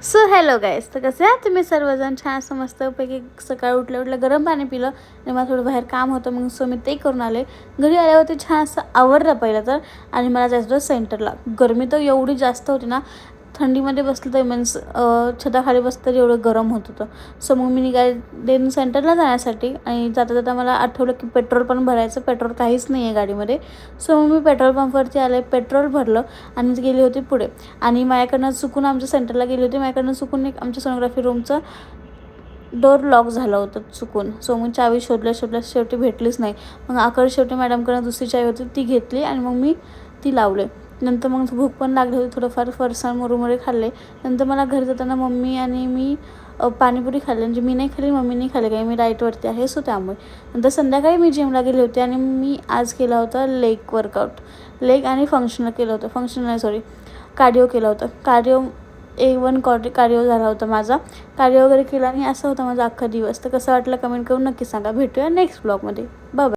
So hello guys, तर कसे आहात तुम्ही सर्वजण? छान असं मस्तपैकी सकाळी उठल्या गरम पाणी पिलं आणि मला थोडं बाहेर काम होतं, मग सो मी ते करून आले. घरी आल्यावरती छान असं आवरलं पहिलं तर, आणि मला जायचं होतं सेंटरला. गरमी तर एवढी जास्त होती ना, थंडीमध्ये बसलं तर मीन्स छताखाली बसलं तर एवढं गरम होत होतं. सो मग मी निघाले सेंटरला जाण्यासाठी, आणि जाता जाता मला आठवलं की पेट्रोल पण भरायचं. पेट्रोल काहीच नाही आहे गाडीमध्ये. सो मग मी पेट्रोल पंपवरती आले, पेट्रोल भरलं आणि गेली होती पुढे. आणि माझ्याकडनं चुकून आमच्या सेंटरला गेली होती, माझ्याकडनं चुकून एक आमच्या सोनोग्राफी रूमचं डोअर लॉक झालं होतं चुकून. सो मग चावी शोधल्या शेवटी भेटलीच नाही. मग शेवटी मॅडमकडनं दुसरी चावी होती ती घेतली आणि मग मी ती लावले. नंतर मग भूक पण लागली होती, थोडंफार फरसाण मुरमुरे खाल्ले. नंतर मला घरी जाताना मम्मी आणि मी पाणीपुरी खाल्ली. म्हणजे मी नाही खाल्ली, मम्मीने खाल्ली, काही मी डाएटवरती आहे सो त्यामुळे. नंतर संध्याकाळी मी जिमला गेले होते आणि मी आज केला होता लेग वर्कआउट. लेग आणि फंक्शनल केलं होतं, कार्डिओ केलं होतं. A1 कार्डिओ झाला होता माझा. कार्डिओ वगैरे केला आणि असा होता माझा अख्खा दिवस. तर कसं वाटलं कमेंट करून नक्की सांगा. भेटूया नेक्स्ट ब्लॉगमध्ये. बाय.